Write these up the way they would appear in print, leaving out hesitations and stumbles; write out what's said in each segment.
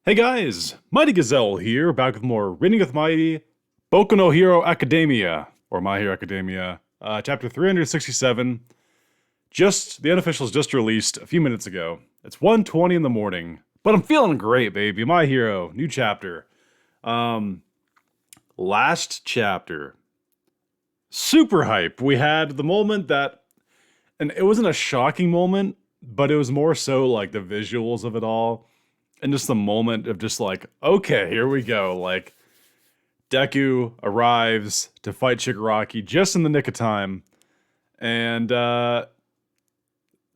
Hey guys, Mighty Gazelle here, back with more Reading with Mighty, Boku no Hero Academia, or My Hero Academia, chapter 367. The unofficials just released a few minutes ago. It's 1:20 in the morning, but I'm feeling great, baby. My Hero, new chapter. Last chapter. Super hype. We had the moment that, and it wasn't a shocking moment, but it was more so like the visuals of it all. And just the moment of just like, okay, here we go. Like, Deku arrives to fight Shigaraki just in the nick of time. And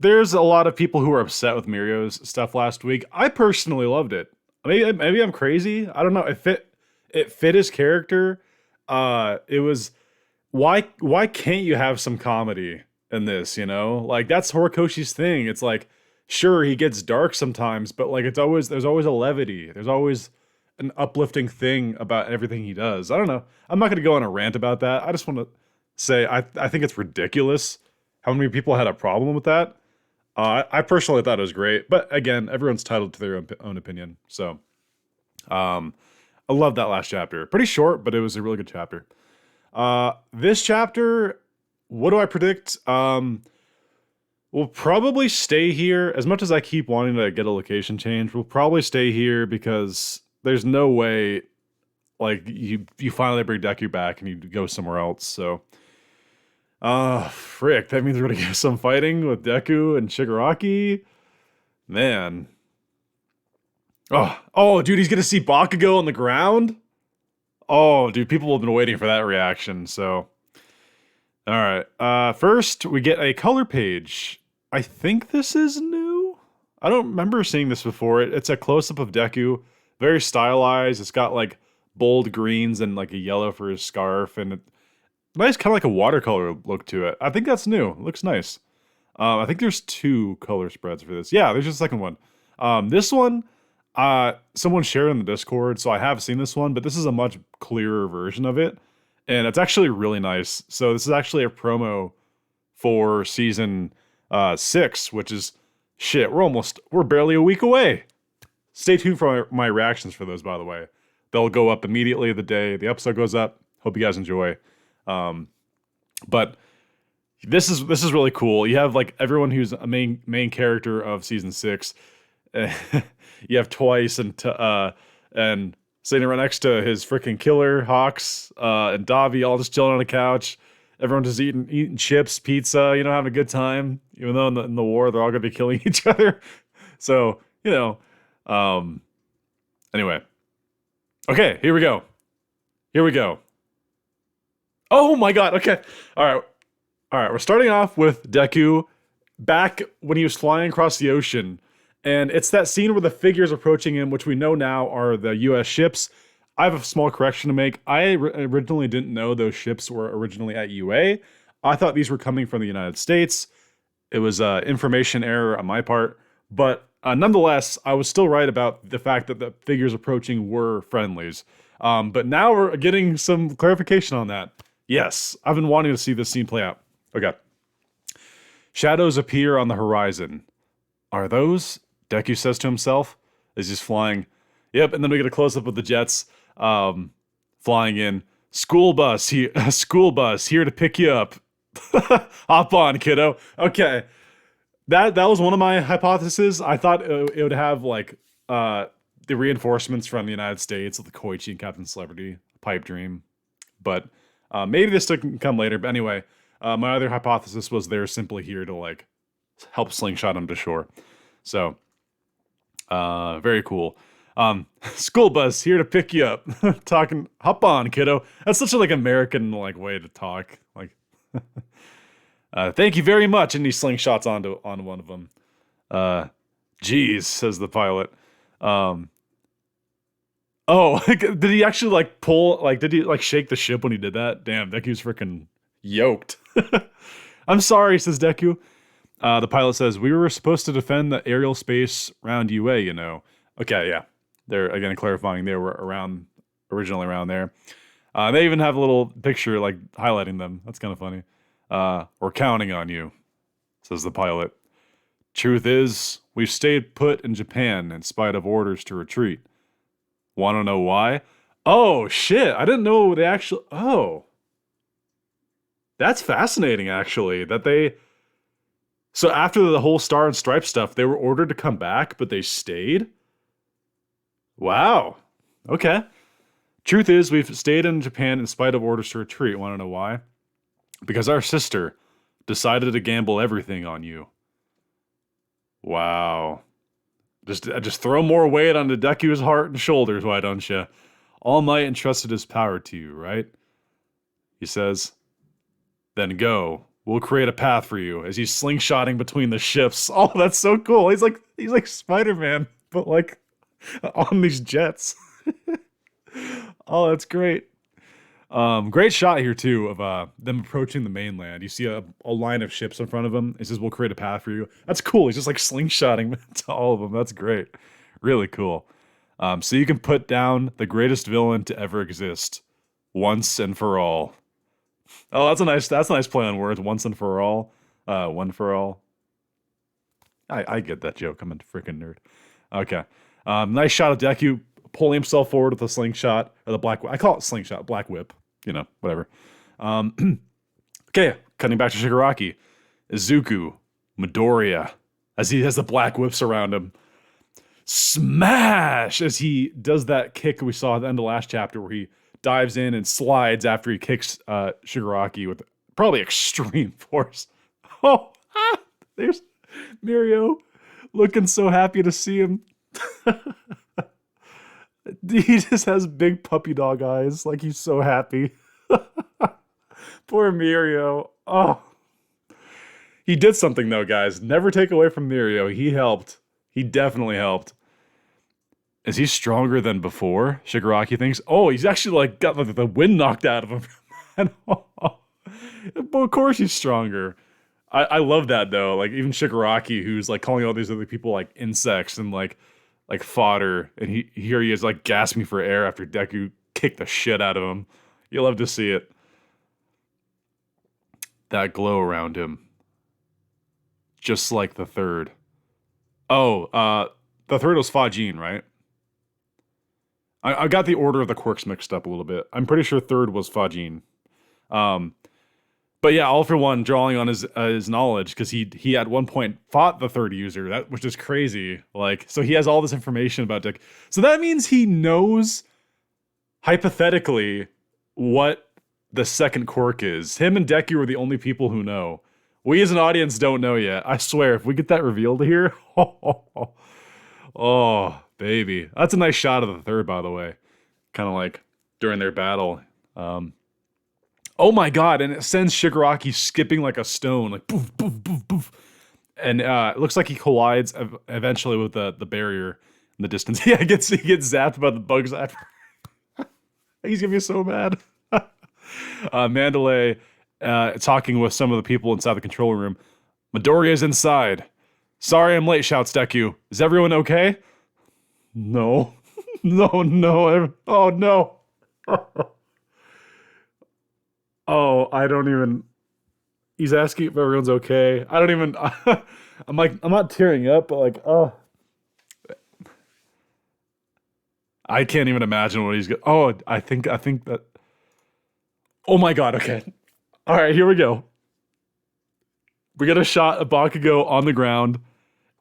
there's a lot of people who are upset with Mirio's stuff last week. I personally loved it. Maybe I'm crazy. I don't know. It fit his character. It was why can't you have some comedy in this, you know? Like, that's Horikoshi's thing. It's like, sure, he gets dark sometimes, but like there's always a levity. There's always an uplifting thing about everything he does. I don't know. I'm not gonna go on a rant about that. I just want to say I think it's ridiculous how many people had a problem with that. I personally thought it was great, but again, everyone's entitled to their own opinion. So, I love that last chapter. Pretty short, but it was a really good chapter. This chapter, what do I predict? We'll probably stay here. As much as I keep wanting to get a location change, we'll probably stay here because there's no way, like, you finally bring Deku back and you go somewhere else. So, frick, that means we're gonna get some fighting with Deku and Shigaraki. Man. Oh, dude, he's gonna see Bakugo on the ground? Oh, dude, people have been waiting for that reaction, so. Alright, first we get a color page. I think this is new? I don't remember seeing this before. It's a close-up of Deku, very stylized. It's got like bold greens and like a yellow for his scarf, and nice kind of like a watercolor look to it. I think that's new. It looks nice. I think there's two color spreads for this. Yeah, there's a second one. This one, someone shared in the Discord, so I have seen this one, but this is a much clearer version of it. And it's actually really nice. So this is actually a promo for season 6, which is shit. We're barely a week away. Stay tuned for my reactions for those, by the way. They'll go up immediately the day the episode goes up. Hope you guys enjoy. But this is really cool. You have like everyone who's a main character of season 6. You have Twice and sitting right next to his freaking killer, Hawks, and Davi all just chilling on the couch. Everyone just eating chips, pizza, having a good time. Even though in the war, they're all going to be killing each other. So, anyway. Okay, here we go. Oh my god, okay. All right, we're starting off with Deku back when he was flying across the ocean. And it's that scene where the figures approaching him, which we know now are the U.S. ships. I have a small correction to make. I originally didn't know those ships were originally at UA. I thought these were coming from the United States. It was information error on my part. But nonetheless, I was still right about the fact that the figures approaching were friendlies. But now we're getting some clarification on that. Yes, I've been wanting to see this scene play out. Okay. Shadows appear on the horizon. Are those? Deku says to himself as he's flying. Yep, and then we get a close-up of the jets flying in. School bus here to pick you up. Hop on, kiddo. Okay. That was one of my hypotheses. I thought it would have like the reinforcements from the United States with the Koichi and Captain Celebrity, pipe dream. But maybe this can come later. But anyway, my other hypothesis was they're simply here to like help slingshot him to shore. So, very cool. School bus here to pick you up. Hop on, kiddo. That's such a like American like way to talk. Like, thank you very much. And he slingshots on one of them. Geez, says the pilot. Oh, did he actually like pull? Like, did he like shake the ship when he did that? Damn, Deku's freaking yoked. I'm sorry, says Deku. The pilot says, we were supposed to defend the aerial space around UA, Okay, yeah. They're, again, clarifying they were originally around there. They even have a little picture, like, highlighting them. That's kind of funny. We're counting on you, says the pilot. Truth is, we've stayed put in Japan in spite of orders to retreat. Want to know why? Oh, shit. I didn't know they actually... Oh. That's fascinating, actually. That they... So after the whole Star and Stripe stuff, they were ordered to come back, but they stayed? Wow. Okay. Truth is, we've stayed in Japan in spite of orders to retreat. Want to know why? Because our sister decided to gamble everything on you. Wow. Just throw more weight onto Deku's heart and shoulders, why don't you? All Might entrusted his power to you, right? He says, then go. We'll create a path for you as he's slingshotting between the ships. Oh, that's so cool. He's like Spider-Man, but like on these jets. Oh, that's great. Great shot here too of them approaching the mainland. You see a line of ships in front of him. It says, we'll create a path for you. That's cool. He's just like slingshotting to all of them. That's great. Really cool. So you can put down the greatest villain to ever exist once and for all. Oh, that's a nice play on words. Once and for all. One for all. I get that joke. I'm a freaking nerd. Okay. Nice shot of Deku pulling himself forward with a slingshot, or the black whip. I call it slingshot, black whip. You know, whatever. Okay, cutting back to Shigaraki. Izuku, Midoriya, as he has the black whips around him. Smash! As he does that kick we saw at the end of the last chapter where he dives in and slides after he kicks Shigaraki with probably extreme force. Oh, there's Mirio looking so happy to see him. He just has big puppy dog eyes, like he's so happy. Poor Mirio. Oh. He did something though, guys. Never take away from Mirio. He helped. He definitely helped. Is he stronger than before? Shigaraki thinks. Oh, he's actually like got the wind knocked out of him. And, well, of course he's stronger. I love that though. Like even Shigaraki, who's like calling all these other people like insects and like fodder, and he is like gasping for air after Deku kicked the shit out of him. You love to see it. That glow around him. Just like the third. Oh, the third was Fajin, right? I got the order of the quirks mixed up a little bit. I'm pretty sure third was Fajin. But yeah, all for one, drawing on his knowledge, because he at one point fought the third user, which is crazy. Like, so he has all this information about Deku. So that means he knows, hypothetically, what the second quirk is. Him and Deku are the only people who know. We as an audience don't know yet. I swear, if we get that revealed here, oh, baby. That's a nice shot of the third, by the way. Kind of like during their battle. Oh my god, and it sends Shigaraki skipping like a stone, like poof, poof, poof, poof. And it looks like he collides eventually with the barrier in the distance. Yeah, he gets zapped by the bugs after. He's gonna be so mad. Mandalay talking with some of the people inside the control room. Midoriya's inside. Sorry I'm late, shouts Deku. Is everyone okay? No. No. Oh, no. Oh, I don't even... He's asking if everyone's okay. I don't even... I'm not tearing up, but like, oh. I can't even imagine what he's... Oh, I think that... Oh my god, okay. All right, here we go. We get a shot of Bakugo on the ground.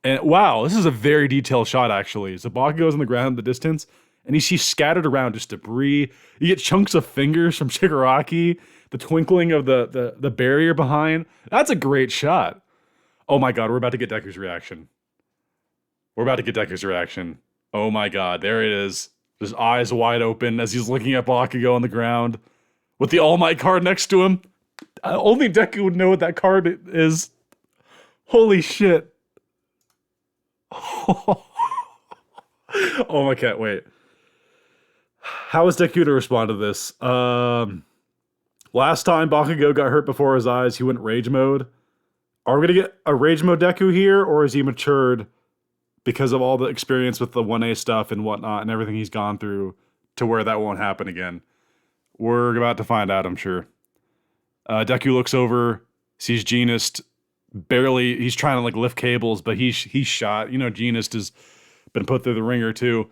And wow, this is a very detailed shot, actually. So Bakugo's on the ground in the distance, and he's scattered around just debris. You get chunks of fingers from Shigaraki, the twinkling of the barrier behind. That's a great shot. Oh my god, we're about to get Deku's reaction. Oh my god, there it is. His eyes wide open as he's looking at Bakugo on the ground with the All Might card next to him. Only Deku would know what that card is. Holy shit. Oh my god, wait. How is Deku to respond to this? Last time Bakugo got hurt before his eyes, he went rage mode. Are we gonna get a rage mode Deku here, or is he matured because of all the experience with the 1A stuff and whatnot and everything he's gone through to where that won't happen again? We're about to find out, I'm sure. Deku looks over, sees Jeanist barely, he's trying to like lift cables, but he's shot. You know, Jeanist has been put through the ringer too.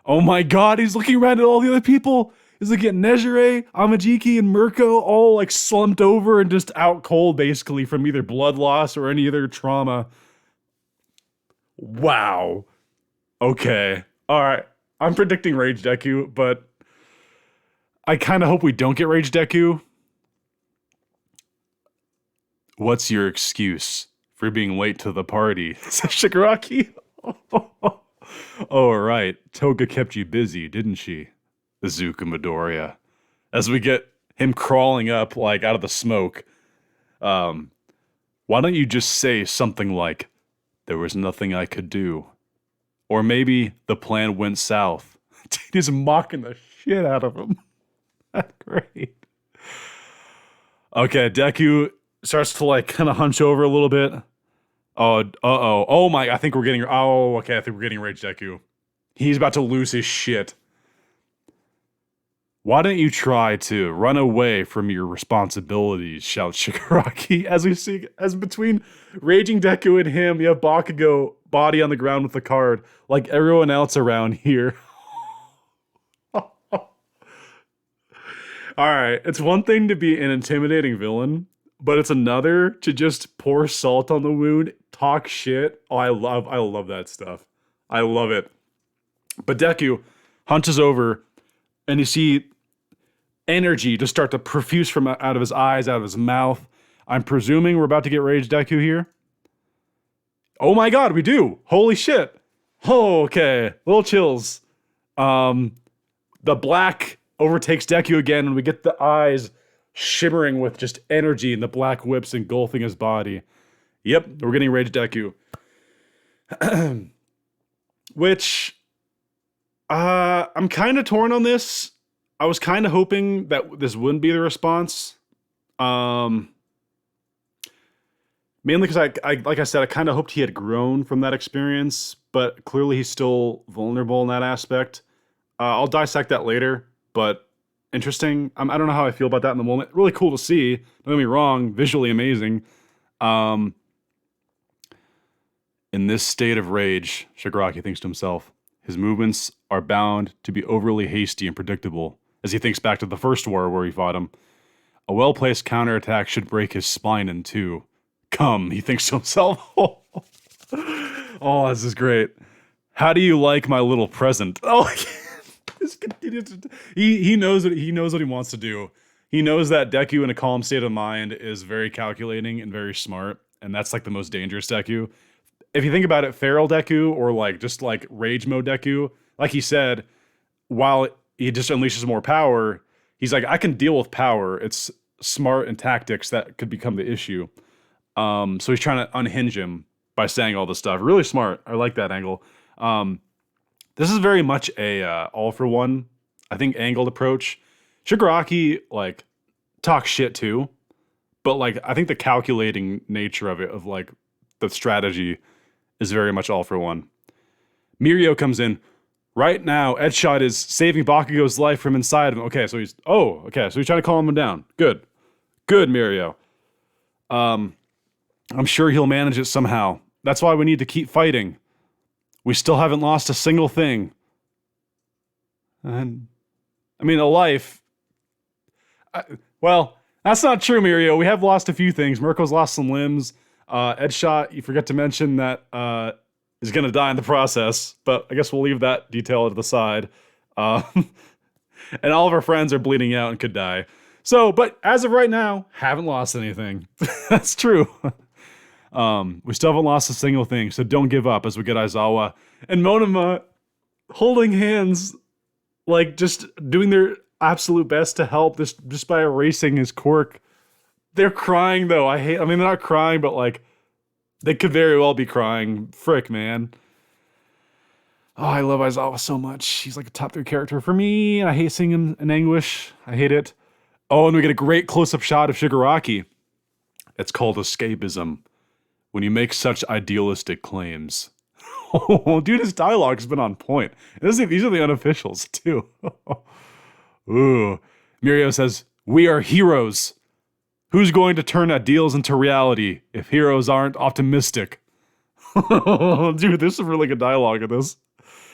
Oh my god, he's looking around at all the other people. He's looking at Nejire, Amajiki, and Mirko all like slumped over and just out cold basically from either blood loss or any other trauma. Wow. Okay. Alright. I'm predicting Rage Deku, but I kind of hope we don't get Rage Deku. What's your excuse for being late to the party? Says Shigaraki. Oh, right. Toga kept you busy, didn't she? Izuku Midoriya. As we get him crawling up, like, out of the smoke. Why don't you just say something like, there was nothing I could do? Or maybe the plan went south. He's mocking the shit out of him. That's great. Okay, Deku starts to, like, kind of hunch over a little bit. Oh, uh-oh. Oh my, I think we're getting, oh, okay, I think we're getting Rage Deku. He's about to lose his shit. Why don't you try to run away from your responsibilities, shouts Shigaraki. As we see, as between Raging Deku and him, you have Bakugo body on the ground with the card, like everyone else around here. Alright, it's one thing to be an intimidating villain, but it's another to just pour salt on the wound, talk shit. Oh, I love that stuff. I love it. But Deku hunches over, and you see energy just start to profuse from out of his eyes, out of his mouth. I'm presuming we're about to get Rage Deku here. Oh my god, we do! Holy shit! Oh, okay. Little chills. The black overtakes Deku again, and we get the eyes shimmering with just energy and the black whips engulfing his body. Yep, we're getting Rage Deku. Which, I'm kind of torn on this. I was kind of hoping that this wouldn't be the response. Mainly because I like I said, I kind of hoped he had grown from that experience, but clearly he's still vulnerable in that aspect. I'll dissect that later, but interesting. I don't know how I feel about that in the moment. Really cool to see. Don't get me wrong, visually amazing. In this state of rage, Shigaraki thinks to himself, his movements are bound to be overly hasty and predictable, as he thinks back to the first war where he fought him. A well-placed counterattack should break his spine in two. Come, he thinks to himself. Oh, this is great. How do you like my little present? Oh, he knows what he wants to do. He knows that Deku in a calm state of mind is very calculating and very smart, and that's like the most dangerous Deku. If you think about it, feral Deku or like just like rage mode Deku, like he said, while he just unleashes more power, he's like, I can deal with power. It's smart and tactics that could become the issue. So he's trying to unhinge him by saying all this stuff. Really smart. I like that angle. This is very much a all for one, I think, angled approach. Shigaraki like talks shit too, but like I think the calculating nature of it, of like the strategy, is very much all for one. Mirio comes in. Right now, Edgeshot is saving Bakugo's life from inside of him. Okay, so he's trying to calm him down. Good, Mirio. I'm sure he'll manage it somehow. That's why we need to keep fighting. We still haven't lost a single thing. And I mean, a life. Well, that's not true, Mirio. We have lost a few things. Mirko's lost some limbs. Edgeshot, you forget to mention that is going to die in the process, but I guess we'll leave that detail to the side. And all of our friends are bleeding out and could die. So, but as of right now, haven't lost anything. That's true. We still haven't lost a single thing, so don't give up as we get Aizawa and Monoma holding hands, like just doing their absolute best to help this just by erasing his quirk. They're crying though. I mean, they're not crying, but like they could very well be crying. Frick, man. Oh, I love Aizawa so much. He's like a top 3 character for me. I hate seeing him in anguish. I hate it. Oh, and we get a great close-up shot of Shigaraki. It's called escapism. When you make such idealistic claims. Oh, dude, his dialogue has been on point. These are the unofficials, too. Ooh. Mirio says, we are heroes. Who's going to turn ideals into reality if heroes aren't optimistic? Dude, there's some really good dialogue in this.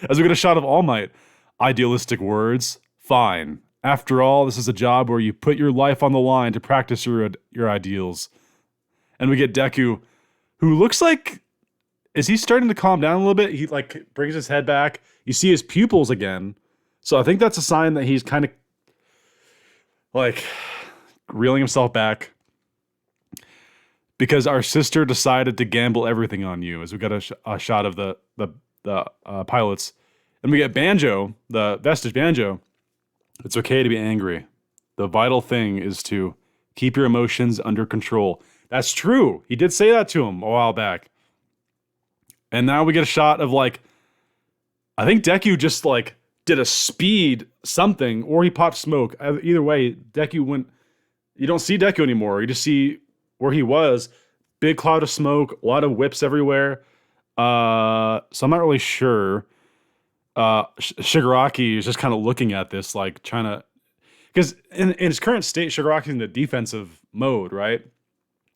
As we get a shot of All Might. Idealistic words? Fine. After all, this is a job where you put your life on the line to practice your ideals. And we get Deku, who looks like, is he starting to calm down a little bit? He like brings his head back. You see his pupils again. So I think that's a sign that he's kind of like reeling himself back. Because our sister decided to gamble everything on you, as we got a shot of the pilots. And we get Banjo, the Vestige Banjo. It's okay to be angry. The vital thing is to keep your emotions under control. That's true. He did say that to him a while back. And now we get a shot of like, I think Deku just like did a speed something, or he popped smoke. Either way, Deku went, you don't see Deku anymore. You just see where he was. Big cloud of smoke, a lot of whips everywhere. So I'm not really sure. Shigaraki is just kind of looking at this, like trying to, because in his current state, Shigaraki's in the defensive mode, right?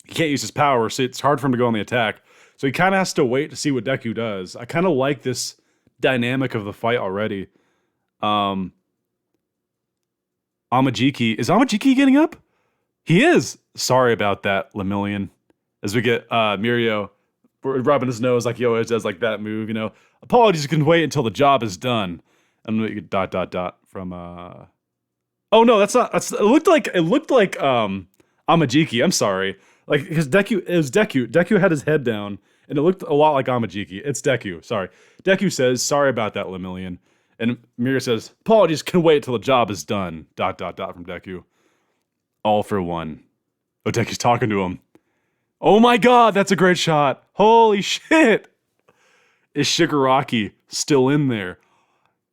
He can't use his power, so it's hard for him to go on the attack. So he kind of has to wait to see what Deku does. I kind of like this dynamic of the fight already. Amajiki, is Amajiki getting up? He is. Sorry about that, Lemillion. As we get Mirio rubbing his nose like he always does, like that move, you know. Apologies, you can wait until the job is done. And we get ... from oh no, that's not. It looked like Amajiki. I'm sorry. Like because it was Deku. Deku had his head down, and it looked a lot like Amajiki. It's Deku. Sorry. Deku says, "Sorry about that, Lemillion." And Mirio says, "Apologies, can wait till the job is done." ... from Deku. All for one. Oh, Deku's talking to him. Oh my god, that's a great shot. Holy shit. Is Shigaraki still in there?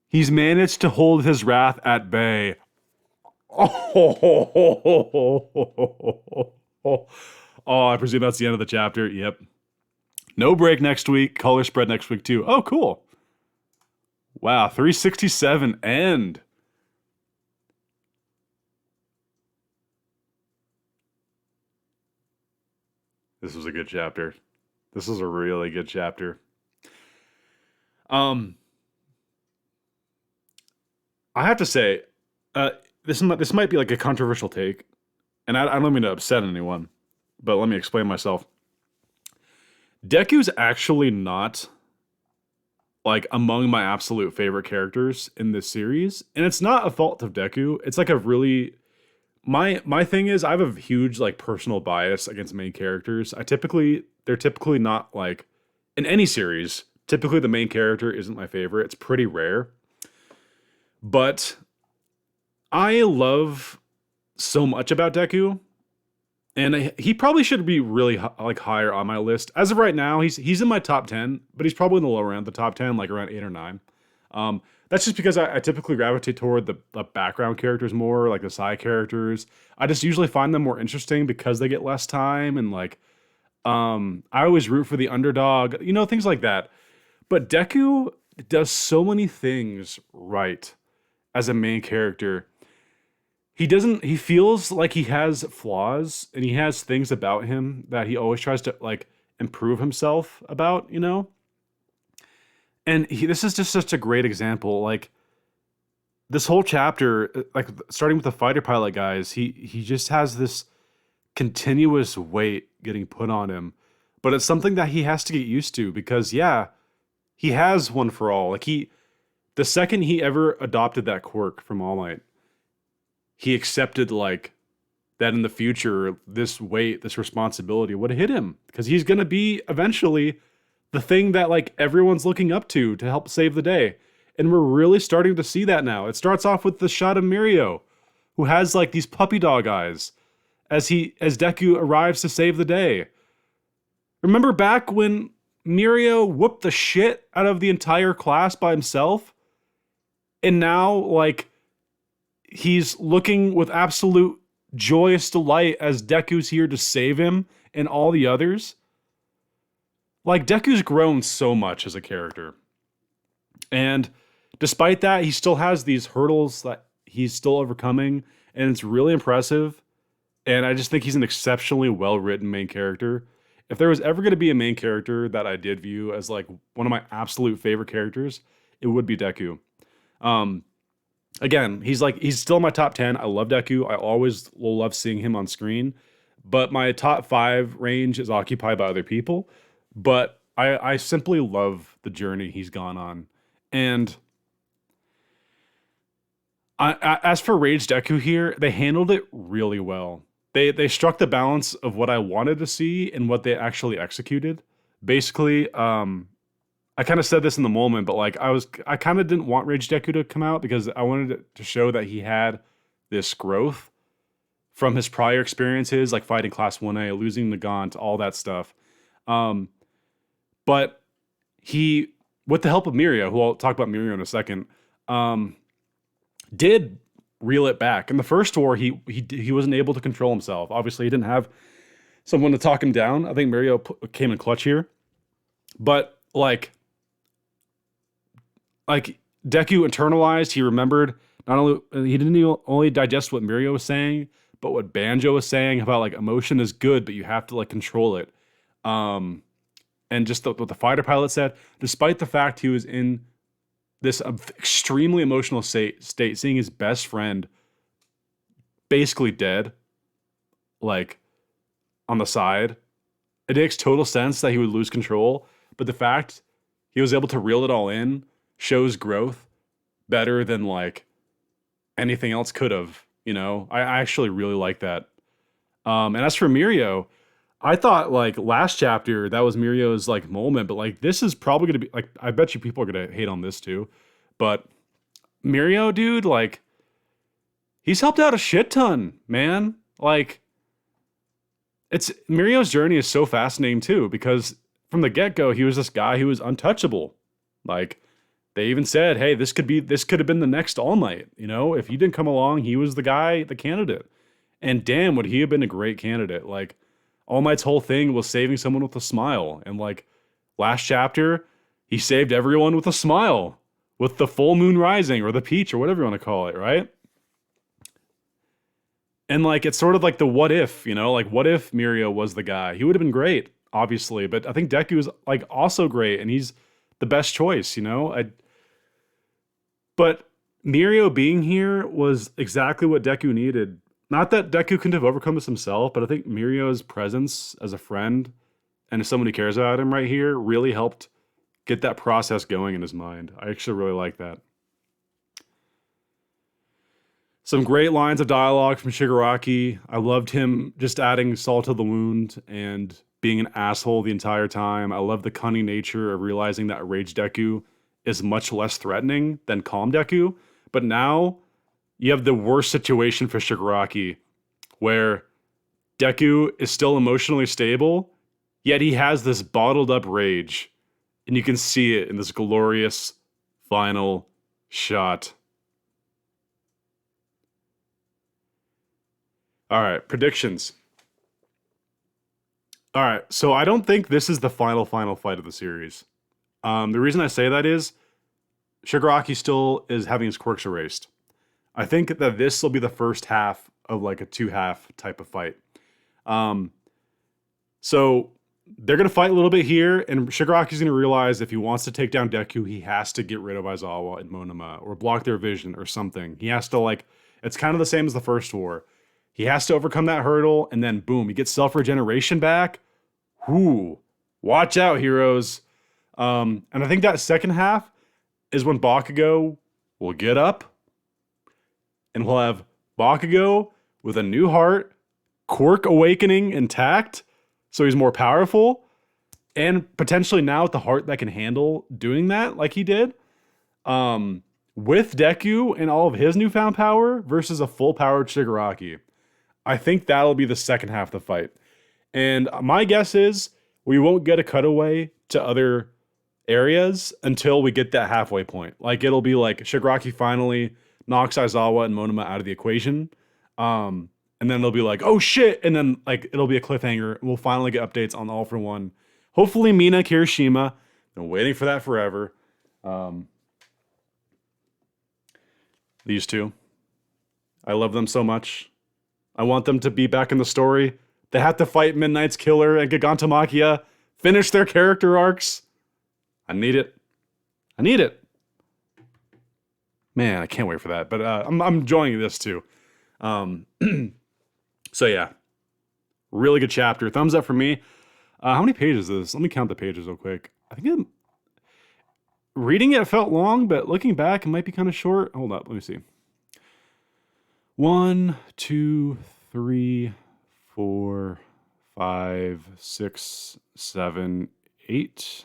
He's managed to hold his wrath at bay. Oh, I presume that's the end of the chapter. Yep. No break next week. Color spread next week too. Oh, cool. Wow, 367 end. This was a good chapter. This was a really good chapter. I have to say, this might be like a controversial take, and I don't mean to upset anyone, but let me explain myself. Deku's actually not like among my absolute favorite characters in this series, and it's not a fault of Deku. It's like a really my thing is I have a huge like personal bias against main characters. They're typically not like in any series. Typically the main character isn't my favorite. It's pretty rare. But I love so much about Deku, and he probably should be really like higher on my list. As of right now, he's in my top 10, but he's probably in the lower end of the top 10, like around 8 or 9. That's just because I typically gravitate toward the background characters more, like the side characters. I just usually find them more interesting because they get less time, and like, I always root for the underdog, you know, things like that. But Deku does so many things right as a main character. He feels like he has flaws, and he has things about him that he always tries to like improve himself about, you know? And this is just such a great example. Like this whole chapter, like starting with the fighter pilot guys, he just has this continuous weight getting put on him, but it's something that he has to get used to because yeah, he has one for all. Like the second he ever adopted that quirk from All Might, he accepted like that in the future, this weight, this responsibility would hit him because he's going to be eventually the thing that like everyone's looking up to help save the day. And we're really starting to see that now. It starts off with the shot of Mirio, who has like these puppy dog eyes as Deku arrives to save the day. Remember back when Mirio whooped the shit out of the entire class by himself? And now like he's looking with absolute joyous delight as Deku's here to save him and all the others. Like, Deku's grown so much as a character. And despite that, he still has these hurdles that he's still overcoming, and it's really impressive. And I just think he's an exceptionally well-written main character. If there was ever going to be a main character that I did view as, like, one of my absolute favorite characters, it would be Deku. Again, he's still in my top 10. I love Deku. I always will love seeing him on screen. But my top 5 range is occupied by other people. But I simply love the journey he's gone on. And as for Rage Deku here, they handled it really well. They struck the balance of what I wanted to see and what they actually executed. Basically, I kind of said this in the moment, but like I kind of didn't want Rage Deku to come out because I wanted it to show that he had this growth from his prior experiences, like fighting Class 1A, losing the Gaunt, all that stuff. But he, with the help of Mirio, who I'll talk about Mirio in a second, did reel it back. In the first war, he wasn't able to control himself. Obviously, he didn't have someone to talk him down. I think Mirio came in clutch here. But like Deku internalized, he remembered he didn't only digest what Mirio was saying, but what Banjo was saying about like emotion is good, but you have to like control it. And just what the fighter pilot said, despite the fact he was in this extremely emotional state, seeing his best friend basically dead, like on the side, it makes total sense that he would lose control. But the fact he was able to reel it all in shows growth better than like anything else could have, you know? I actually really like that. And as for Mirio, I thought like last chapter that was Mirio's like moment, but like this is probably gonna be like, I bet you people are gonna hate on this too. But Mirio, dude, like he's helped out a shit ton, man. Like Mirio's journey is so fascinating too, because from the get-go, he was this guy who was untouchable. Like they even said, hey, this could have been the next All Might. You know, if he didn't come along, he was the guy, the candidate. And damn, would he have been a great candidate. Like All Might's whole thing was saving someone with a smile. And like last chapter, he saved everyone with a smile, with the full moon rising or the peach or whatever you want to call it, right? And like, it's sort of like the what if, you know, like what if Mirio was the guy? He would have been great, obviously, but I think Deku is like also great and he's the best choice, you know? But Mirio being here was exactly what Deku needed. Not that Deku couldn't have overcome this himself, but I think Mirio's presence as a friend and as someone who cares about him right here really helped get that process going in his mind. I actually really like that. Some great lines of dialogue from Shigaraki. I loved him just adding salt to the wound and being an asshole the entire time. I love the cunning nature of realizing that Rage Deku is much less threatening than Calm Deku. But now you have the worst situation for Shigaraki, where Deku is still emotionally stable, yet he has this bottled up rage. And you can see it in this glorious final shot. All right, predictions. All right, so I don't think this is the final fight of the series. The reason I say that is Shigaraki still is having his quirks erased. I think that this will be the first half of like a 2-half type of fight. So they're going to fight a little bit here, and Shigaraki's going to realize if he wants to take down Deku, he has to get rid of Aizawa and Monoma, or block their vision or something. He has to like, it's kind of the same as the first war. He has to overcome that hurdle, and then boom, he gets self-regeneration back. Whoo, watch out, heroes. And I think that second half is when Bakugo will get up, and we'll have Bakugo with a new heart, quirk awakening intact, so he's more powerful, and potentially now with the heart that can handle doing that like he did. With Deku and all of his newfound power versus a full-powered Shigaraki. I think that'll be the second half of the fight. And my guess is we won't get a cutaway to other areas until we get that halfway point. Like it'll be like Shigaraki finally knocks Aizawa and Monoma out of the equation. And then they'll be like, oh shit. And then like it'll be a cliffhanger. We'll finally get updates on All for One. Hopefully Mina Kirishima. Been waiting for that forever. These two. I love them so much. I want them to be back in the story. They have to fight Midnight's Killer and Gigantomachia. Finish their character arcs. I need it. I need it. Man, I can't wait for that. But I'm enjoying this too. So yeah, really good chapter. Thumbs up for me. How many pages is this? Let me count the pages real quick. I think reading it felt long, but looking back, it might be kind of short. Hold up, let me see. 1, 2, 3, 4, 5, 6, 7, 8,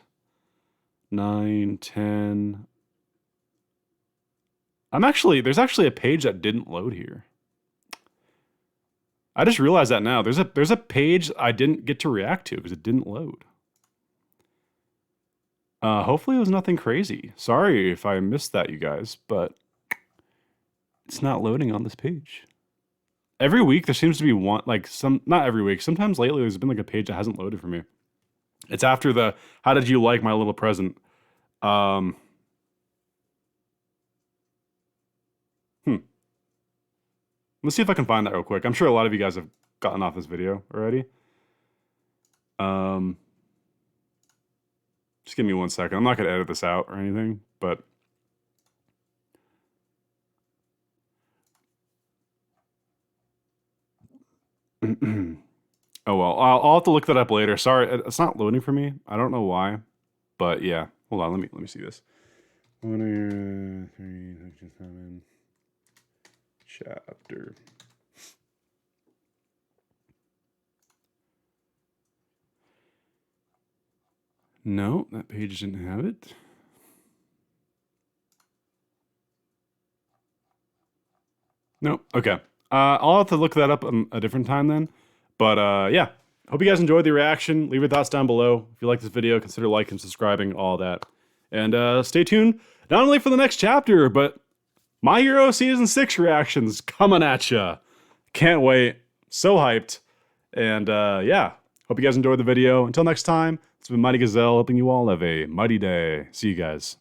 9, 10. There's actually a page that didn't load here. I just realized that now. There's a page I didn't get to react to because it didn't load. Hopefully it was nothing crazy. Sorry if I missed that, you guys, but it's not loading on this page. Every week there seems to be one, like not every week. Sometimes lately there's been like a page that hasn't loaded for me. It's after the "How did you like my little present?" Let's see if I can find that real quick. I'm sure a lot of you guys have gotten off this video already. Just give me 1 second. I'm not going to edit this out or anything, but oh well. I'll have to look that up later. Sorry, it's not loading for me. I don't know why, but yeah. Hold on. Let me see this. 1, 2, 3, 6, 7. Chapter. No, that page didn't have it. No, okay. I'll have to look that up a different time then. But yeah, hope you guys enjoyed the reaction. Leave your thoughts down below. If you like this video, consider liking, subscribing, all that. And stay tuned, not only for the next chapter, but My Hero Season 6 reactions coming at ya. Can't wait. So hyped. And yeah, hope you guys enjoyed the video. Until next time, it's been Mighty Gazelle, hoping you all have a mighty day. See you guys.